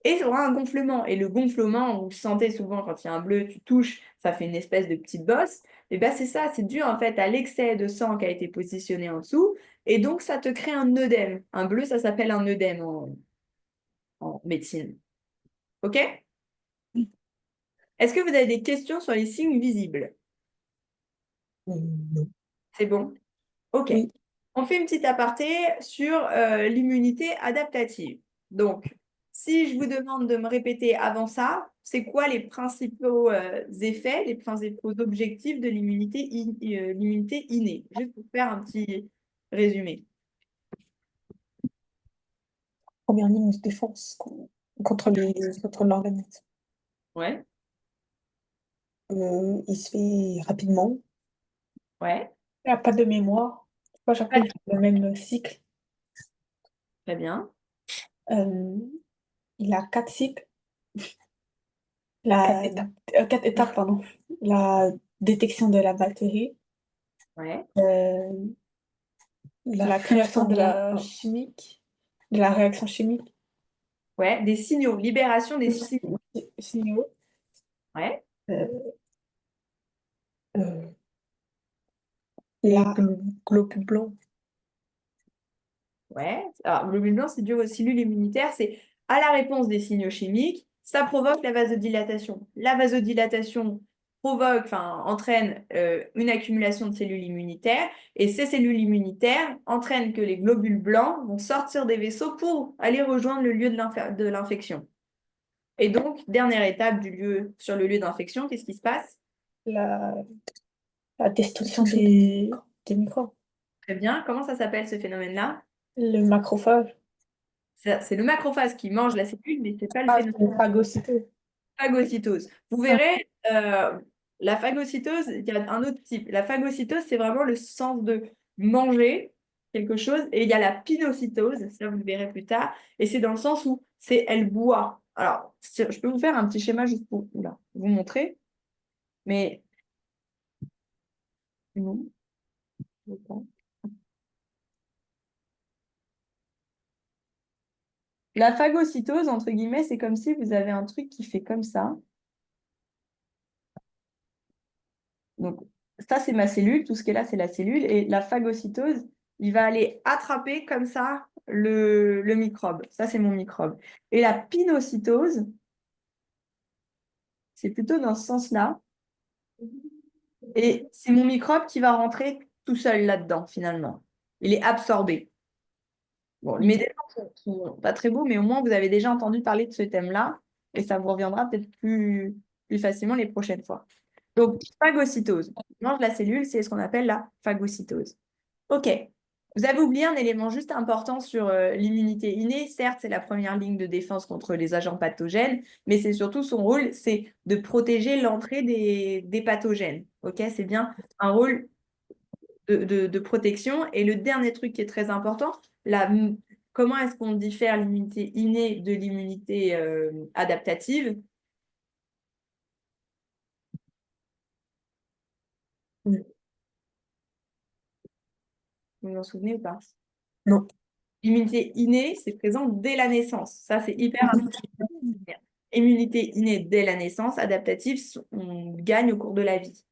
Et il y aura un gonflement. Et le gonflement, vous le sentez souvent quand il y a un bleu, tu touches, ça fait une espèce de petite bosse. Et bien c'est ça, c'est dû en fait à l'excès de sang qui a été positionné en dessous. Et donc ça te crée un œdème. Un bleu, ça s'appelle un œdème en médecine. OK? Est-ce que vous avez des questions sur les signes visibles? Non. C'est bon? OK. Oui. On fait une petite aparté sur l'immunité adaptative. Donc, si je vous demande de me répéter avant ça, c'est quoi les principaux effets, les principaux objectifs de l'immunité innée? Juste pour faire un petit résumé. Première ligne de défense contre l'organisme. Ouais, Il se fait rapidement. ouais, Il n'y a pas de mémoire. À chaque fois, ouais, il fait le même cycle. très bien. Euh, il a 4 cycles. La, 4 étapes, pardon. La détection de la bactérie, Ouais, euh, la création de la réaction chimique, ouais, des signaux, libération des signaux. signaux, Ouais, euh, euh, les globules blancs. ouais. Alors, le globule blanc, c'est dû aux cellules immunitaires. C'est à la réponse des signaux chimiques, ça provoque la vasodilatation. La vasodilatation entraîne une accumulation de cellules immunitaires. Et ces cellules immunitaires entraînent que les globules blancs vont sortir des vaisseaux pour aller rejoindre le lieu de l'infection. Et donc, dernière étape sur le lieu d'infection, qu'est-ce qui se passe? La, la destruction des microbes. Très bien. Comment ça s'appelle ce phénomène-là? Le macrophage. C'est le macrophage qui mange la cellule, mais ce n'est pas le Ah, phénomène c'est le phagocytose. phagocytose. Vous Ah, verrez, la phagocytose, il y a un autre type. La phagocytose, c'est vraiment le sens de manger quelque chose. Et il y a la pinocytose, ça vous le verrez plus tard. Et c'est dans le sens où elle boit. Alors, je peux vous faire un petit schéma juste pour vous montrer. Mais non, je veux pas. La phagocytose, entre guillemets, c'est comme si vous avez un truc qui fait comme ça. Donc, ça, c'est ma cellule. Tout ce qui est là, c'est la cellule. Et la phagocytose, il va aller attraper comme ça le microbe. Ça, c'est mon microbe. Et la pinocytose, c'est plutôt dans ce sens-là. Et c'est mon microbe qui va rentrer tout seul là-dedans, finalement. Il est absorbé. Bon, mes dessins sont pas très beaux, mais au moins, vous avez déjà entendu parler de ce thème-là. Et ça vous reviendra peut-être plus facilement les prochaines fois. Donc, phagocytose. On mange la cellule, c'est ce qu'on appelle la phagocytose. OK. Vous avez oublié un élément juste important sur l'immunité innée. Certes, c'est la première ligne de défense contre les agents pathogènes, mais c'est surtout son rôle, c'est de protéger l'entrée des pathogènes. OK? C'est bien un rôle de protection. Et le dernier truc qui est très important, comment est-ce qu'on diffère l'immunité innée de l'immunité adaptative? oui. Vous vous en souvenez ou pas? Non. L'immunité innée, c'est présent dès la naissance. Ça, c'est hyper important. Immunité innée dès la naissance, adaptative, on gagne au cours de la vie.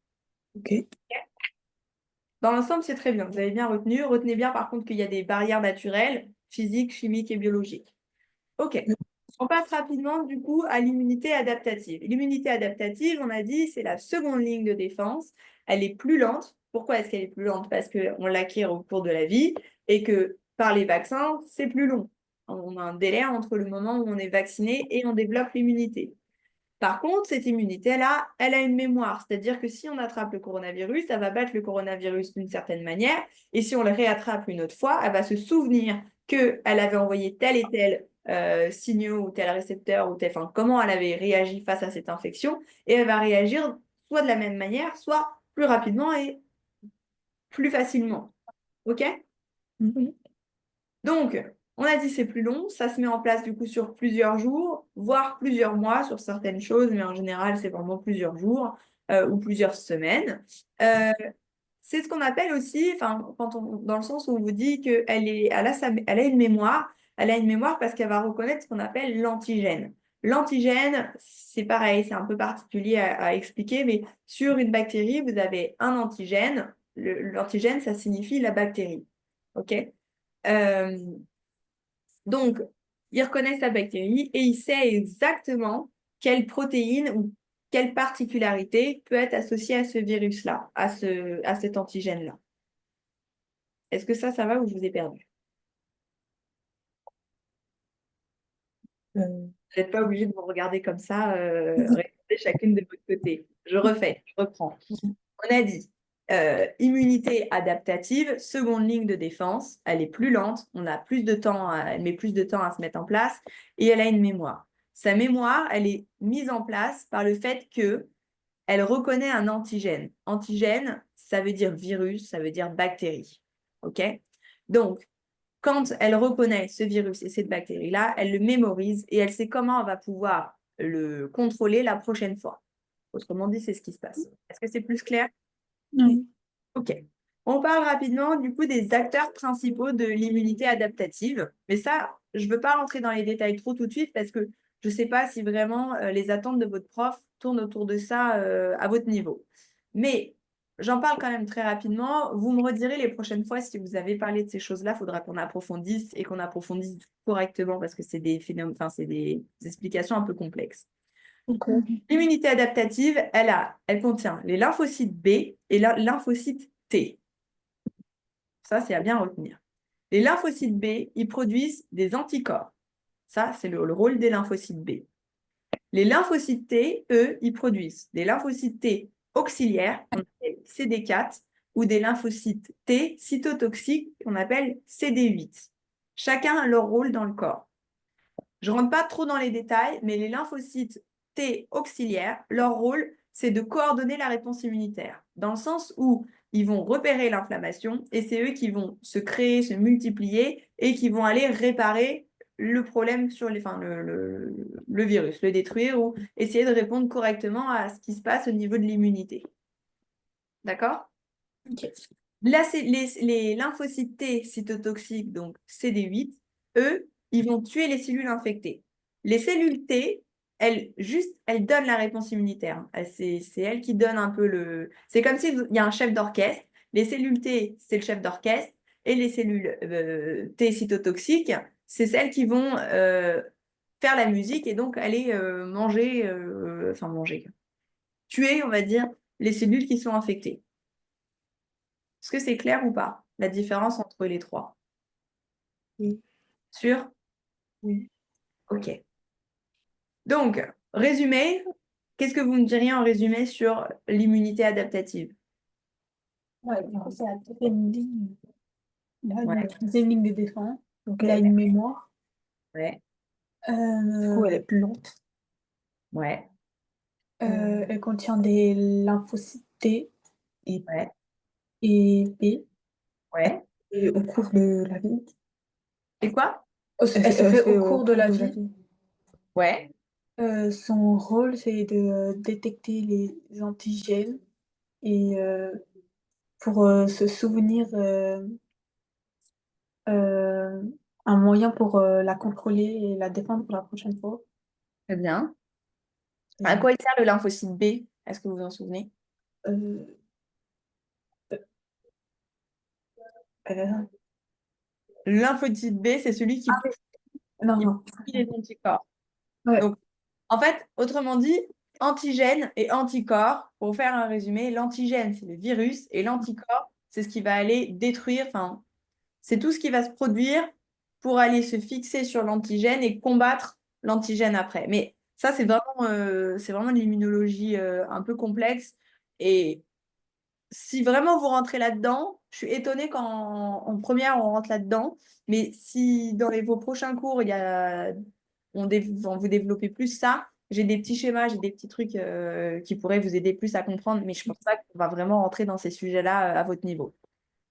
Ok. Dans l'ensemble, c'est très bien. Vous avez bien retenu. Retenez bien, par contre, qu'il y a des barrières naturelles, physiques, chimiques et biologiques. OK. On passe rapidement, du coup, à l'immunité adaptative. L'immunité adaptative, on a dit, c'est la seconde ligne de défense. Elle est plus lente. Pourquoi est-ce qu'elle est plus lente? Parce qu'on l'acquiert au cours de la vie et que par les vaccins, c'est plus long. On a un délai entre le moment où on est vacciné et on développe l'immunité. Par contre, cette immunité-là, elle a une mémoire. C'est-à-dire que si on attrape le coronavirus, elle va battre le coronavirus d'une certaine manière. Et si on le réattrape une autre fois, elle va se souvenir qu'elle avait envoyé tel et tel signaux ou tel récepteur, ou tel, enfin, comment elle avait réagi face à cette infection. Et elle va réagir soit de la même manière, soit plus rapidement et plus facilement. OK? Oui. Donc, on a dit c'est plus long, ça se met en place du coup sur plusieurs jours, voire plusieurs mois sur certaines choses, mais en général, c'est vraiment plusieurs jours ou plusieurs semaines. Euh, c'est ce qu'on appelle aussi, enfin, dans le sens où on vous dit elle a elle a une mémoire parce qu'elle va reconnaître ce qu'on appelle l'antigène. L'antigène, c'est pareil, c'est un peu particulier à expliquer, mais sur une bactérie, vous avez un antigène. L'antigène, ça signifie la bactérie. OK? Euh, donc, il reconnaît sa bactérie et il sait exactement quelle protéine ou quelle particularité peut être associée à ce virus-là, à cet antigène-là. Est-ce que ça va ou je vous ai perdu? Euh, Vous n'êtes pas obligé de vous regarder comme ça, répondez chacune de votre côté. Je refais, je reprends. On a dit immunité adaptative, seconde ligne de défense, elle est plus lente, on a plus de temps, elle met plus de temps à se mettre en place et elle a une mémoire. Sa mémoire, elle est mise en place par le fait que elle reconnaît un antigène. Antigène, ça veut dire virus, ça veut dire bactérie. OK? Donc, quand elle reconnaît ce virus et cette bactérie-là, elle le mémorise et elle sait comment elle va pouvoir le contrôler la prochaine fois. Autrement dit, c'est ce qui se passe. Est-ce que c'est plus clair? oui. Ok. On parle rapidement du coup des acteurs principaux de l'immunité adaptative. Mais ça, je ne veux pas rentrer dans les détails trop tout de suite parce que je ne sais pas si vraiment les attentes de votre prof tournent autour de ça à votre niveau. Mais j'en parle quand même très rapidement. Vous me redirez les prochaines fois si vous avez parlé de ces choses-là. Il faudra qu'on approfondisse et qu'on approfondisse correctement parce que c'est des phénomènes, enfin, c'est des explications un peu complexes. Ok. L'immunité adaptative, elle contient les lymphocytes B et lymphocytes T. Ça, c'est à bien retenir. Les lymphocytes B, ils produisent des anticorps. Ça, c'est le rôle des lymphocytes B. Les lymphocytes T, eux, ils produisent des lymphocytes T auxiliaires, qu'on appelle CD4, ou des lymphocytes T cytotoxiques, qu'on appelle CD8. Chacun a leur rôle dans le corps. Je ne rentre pas trop dans les détails, mais les lymphocytes T auxiliaires, leur rôle, c'est de coordonner la réponse immunitaire, dans le sens où ils vont repérer l'inflammation et c'est eux qui vont se créer, se multiplier et qui vont aller réparer le problème sur le virus, le détruire ou essayer de répondre correctement à ce qui se passe au niveau de l'immunité. D'accord? Ok. Là, les lymphocytes T cytotoxiques, donc CD8, eux, ils vont tuer les cellules infectées. Les cellules T, elles donnent la réponse immunitaire. C'est elles qui donnent un peu le... C'est comme s'il y a un chef d'orchestre. Les cellules T, c'est le chef d'orchestre. Et les cellules T cytotoxiques, c'est celles qui vont faire la musique et donc aller tuer, on va dire, les cellules qui sont infectées. Est-ce que c'est clair ou pas, la différence entre les trois? Oui. Sûr? Oui. Ok. Donc, résumé, qu'est-ce que vous me diriez en résumé sur l'immunité adaptative? Ouais, du coup, c'est la deuxième ligne. La Ouais, deuxième ligne de défense. Donc, elle a ok. une mémoire. Ouais, Du coup, elle est plus lente. ouais, Elle contient des lymphocytes T et, ouais, et B ouais. et au cours de la vie. Et quoi? Elle se fait au cours de la vie. Ouais, Son rôle, c'est de détecter les antigènes et pour se souvenir euh, un moyen pour la contrôler et la défendre pour la prochaine fois. très bien. À Et, quoi il sert le lymphocyte B? Est-ce que vous vous en souvenez? euh, euh, Le lymphocyte B, c'est celui qui non, il non. produit les anticorps. Ouais. Donc, en fait, autrement dit, antigène et anticorps, pour faire un résumé, l'antigène, c'est le virus et l'anticorps, c'est ce qui va aller détruire, enfin, c'est tout ce qui va se produire pour aller se fixer sur l'antigène et combattre l'antigène après. Mais Ça, c'est vraiment de l'immunologie un peu complexe. Et si vraiment vous rentrez là-dedans, je suis étonnée qu'en en première, on rentre là-dedans. Mais si dans vos prochains cours, vous développez plus ça, j'ai des petits schémas, j'ai des petits trucs qui pourraient vous aider plus à comprendre. Mais je pense pas qu'on va vraiment rentrer dans ces sujets-là à votre niveau.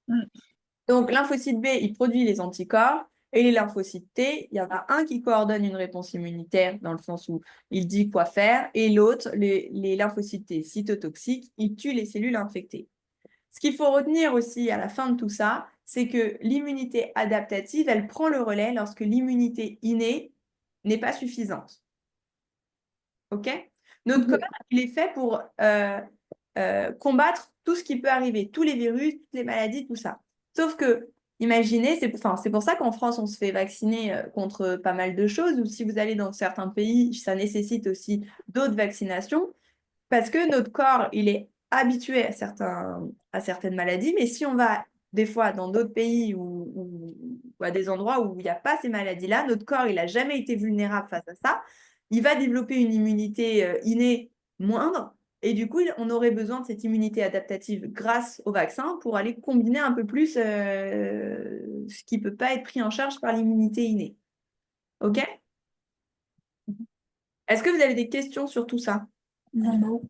Mm. Donc, lymphocyte B, il produit les anticorps. Et les lymphocytes T, il y en a un qui coordonne une réponse immunitaire dans le sens où il dit quoi faire. Et l'autre, les lymphocytes T cytotoxiques, ils tuent les cellules infectées. Ce qu'il faut retenir aussi à la fin de tout ça, c'est que l'immunité adaptative, elle prend le relais lorsque l'immunité innée n'est pas suffisante. OK? Notre corps, il est fait pour combattre tout ce qui peut arriver, tous les virus, toutes les maladies, tout ça. Sauf que, imaginez, c'est pour ça qu'en France, on se fait vacciner contre pas mal de choses, ou si vous allez dans certains pays, ça nécessite aussi d'autres vaccinations. Parce que notre corps, il est habitué à certaines maladies, mais si on va des fois dans d'autres pays ou à des endroits où il n'y a pas ces maladies-là, notre corps, il n'a jamais été vulnérable face à ça. Il va développer une immunité innée moindre, et du coup, on aurait besoin de cette immunité adaptative grâce au vaccin pour aller combiner un peu plus ce qui ne peut pas être pris en charge par l'immunité innée. OK? Est-ce que vous avez des questions sur tout ça? Non, non.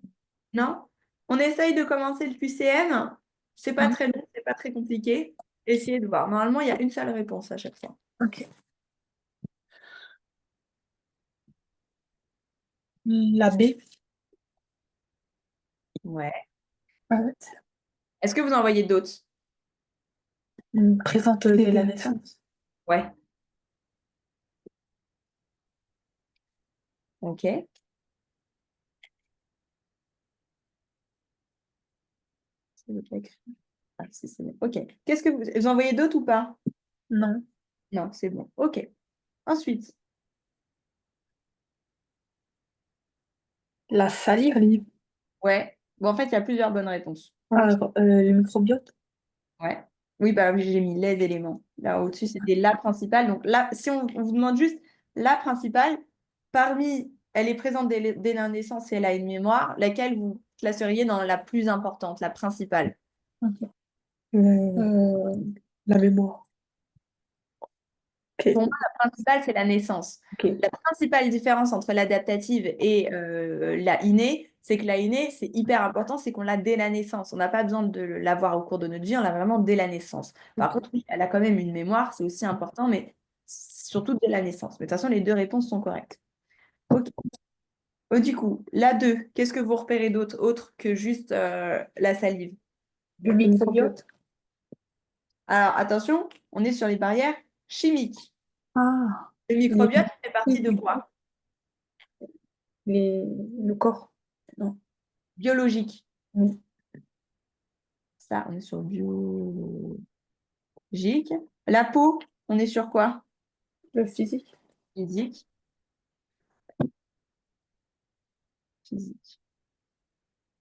Non? On essaye de commencer le QCM. C'est pas Mm. très long, c'est pas très compliqué. Essayez de voir. Normalement, il y a une seule réponse à chaque fois. Ok. La B. Ouais. Ouais. Est-ce que vous en voyez d'autres? Présente dès la naissance. Ouais. Ok. C'est le texte. Ah, c'est bon. Ok. Qu'est-ce que vous en voyez d'autres ou pas? Non. Non, c'est bon. Ok. Ensuite, La salive. ouais. Bon, en fait, il y a plusieurs bonnes réponses. Alors, le microbiote. Ouais. Oui, bah oui, j'ai mis les éléments. Là, au-dessus, c'était la principale. Donc là, si on vous demande juste la principale, parmi, elle est présente dès la naissance et elle a une mémoire, laquelle vous classeriez dans la plus importante, la principale? Ok. La mémoire. Pour Ok. moi, la principale, c'est la naissance. Ok. La principale différence entre l'adaptative et la innée, c'est que la innée, c'est hyper important, c'est qu'on l'a dès la naissance. On n'a pas besoin de l'avoir au cours de notre vie, on l'a vraiment dès la naissance. Par contre, oui, elle a quand même une mémoire, c'est aussi important, mais surtout dès la naissance. Mais de toute façon, les deux réponses sont correctes. Ok. Oh, du coup, la 2, qu'est-ce que vous repérez d'autre autre que juste la salive? Le microbiote. Alors, attention, on est sur les barrières chimiques. Ah, Le les, microbiote fait partie de quoi? les, le corps. Non. Biologique. Oui. Ça, on est sur biologique. La peau, on est sur quoi? Le physique. Physique. Physique.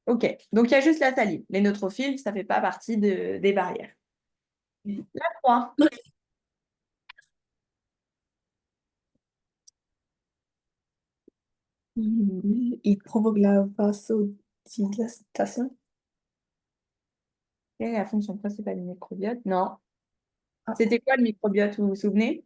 Ok, donc il y a juste la salive. Les neutrophiles, ça ne fait pas partie des barrières. Oui. La 3. Il provoque la vasodilatation. Quelle est la fonction principale du microbiote? Non. Ah, C'était quoi le microbiote, vous vous souvenez?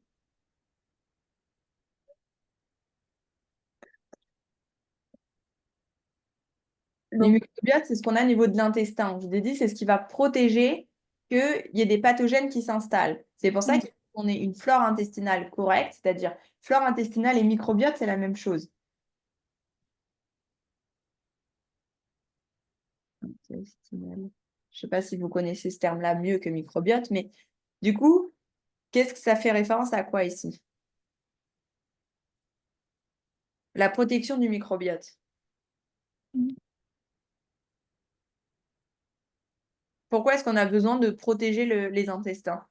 Le non. microbiote, c'est ce qu'on a au niveau de l'intestin. Je vous ai dit, c'est ce qui va protéger qu'il y ait des pathogènes qui s'installent. C'est pour ça qu'on ait une flore intestinale correcte, c'est-à-dire flore intestinale et microbiote, c'est la même chose. Intestinale. Je ne sais pas si vous connaissez ce terme-là mieux que microbiote, mais du coup, qu'est-ce que ça fait référence à quoi ici? La protection du microbiote. Pourquoi est-ce qu'on a besoin de protéger les intestins?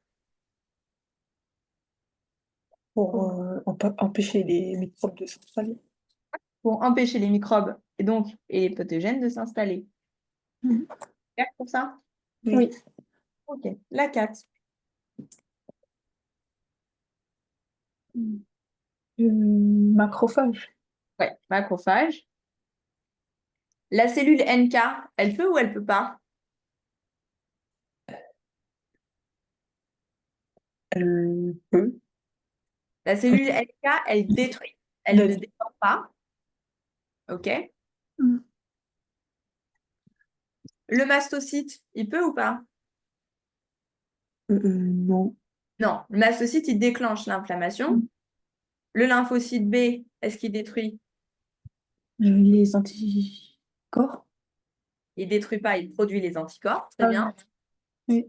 Pour empêcher les microbes de s'installer. Pour empêcher les microbes et les pathogènes de s'installer. Mhm. Clair pour ça? Oui. Ok. La 4. Le macrophage. Ouais, macrophage. La cellule NK, elle peut ou elle peut pas? Elle peut. La cellule NK, elle détruit. Elle ne De- défend pas. OK? Mm. Le mastocyte, il peut ou pas? Non. Non, le mastocyte, il déclenche l'inflammation. Le lymphocyte B, est-ce qu'il détruit? Les anticorps. Il détruit pas, il produit les anticorps. Très Ah bien. oui.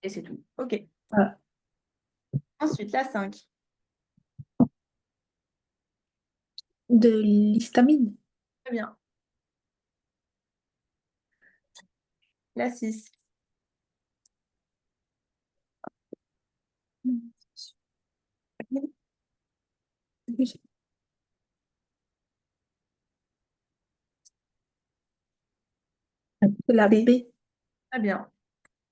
Et c'est tout. OK. Voilà. Ensuite, la 5. De l'histamine. Très bien. La 6. La B. Très bien.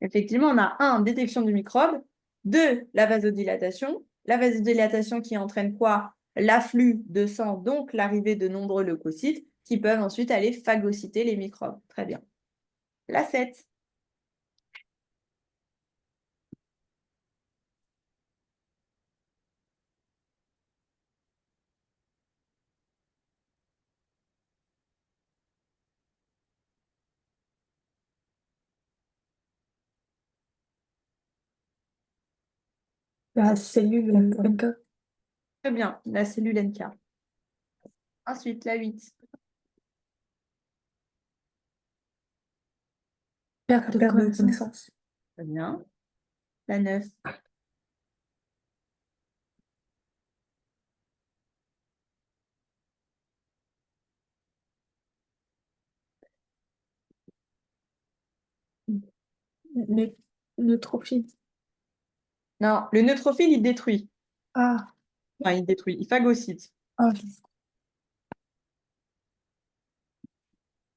Effectivement, on a un, détection du microbe. Deux, la vasodilatation. La vasodilatation qui entraîne quoi? L'afflux de sang, donc l'arrivée de nombreux leucocytes qui peuvent ensuite aller phagocyter les microbes. Très bien. La 7. La cellule NK. Très bien, la cellule NK. Ensuite, la 8. Perte de connaissance. Très bien. La 9. Ne- Neutrophile. Non, le neutrophile, il détruit. Ah, Enfin, il détruit, il phagocyte. ah,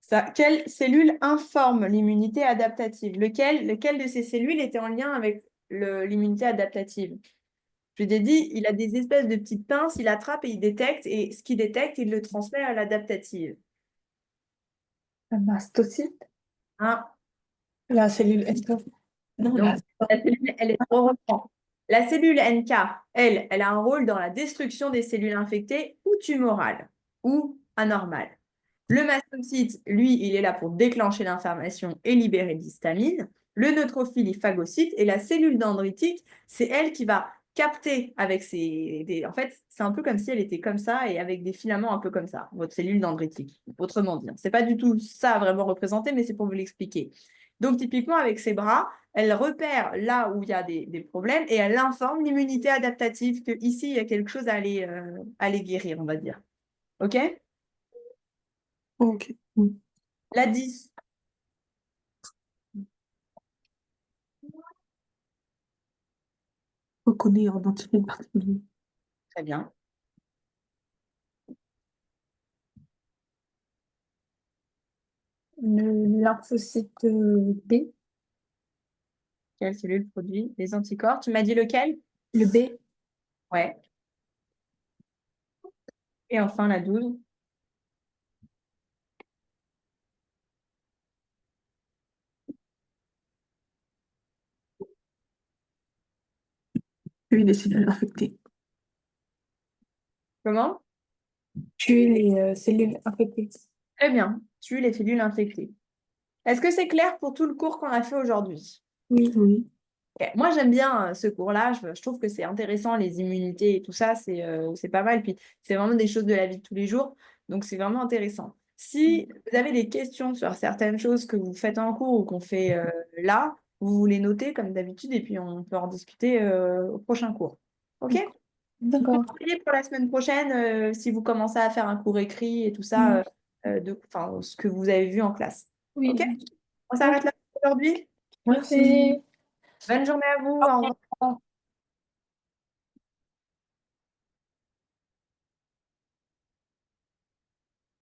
Ça, quelle cellule informe l'immunité adaptative? Lequel de ces cellules était en lien avec l'immunité adaptative? Je t'ai dit, il a des espèces de petites pinces, il attrape et il détecte, et ce qu'il détecte, il le transmet à l'adaptative. la mastocyte. Hein? La cellule NK. Non, Donc, la. la cellule, on reprend. La cellule NK, elle a un rôle dans la destruction des cellules infectées ou tumorales ou anormales. Le mastocyte, lui, il est là pour déclencher l'inflammation et libérer l'histamine. Le neutrophile, il phagocyte. Et la cellule dendritique, c'est elle qui va capter avec En fait, c'est un peu comme si elle était comme ça et avec des filaments un peu comme ça, votre cellule dendritique. Autrement dit, c'est pas du tout ça vraiment représenté, mais c'est pour vous l'expliquer. Donc, typiquement, avec ses bras, elle repère là où il y a des problèmes et elle informe l'immunité adaptative que ici, il y a quelque chose à aller guérir, on va dire. OK? Ok. La 10. Reconnaît en antigène particulier. Très bien. Le lymphocyte B. Quelle cellule produit les anticorps? Tu m'as dit lequel? Le B. Ouais. Et enfin, la 12. Tuer les cellules infectées. Comment? Tuer les cellules infectées. Très bien. Tue les cellules infectées. Est-ce que c'est clair pour tout le cours qu'on a fait aujourd'hui? Oui, oui. Ok. Moi, j'aime bien ce cours-là. Je trouve que c'est intéressant, les immunités et tout ça, c'est pas mal. Puis, c'est vraiment des choses de la vie de tous les jours. Donc, c'est vraiment intéressant. Si vous avez des questions sur certaines choses que vous faites en cours ou qu'on fait là, vous les notez comme d'habitude et puis on peut en discuter au prochain cours. OK? Vous pouvez D'accord. m'envoyer pour la semaine prochaine si vous commencez à faire un cours écrit et tout ça, enfin, ce que vous avez vu en classe. OK? Oui. On Ok. s'arrête là pour aujourd'hui? Merci. Bonne journée à vous. Au revoir.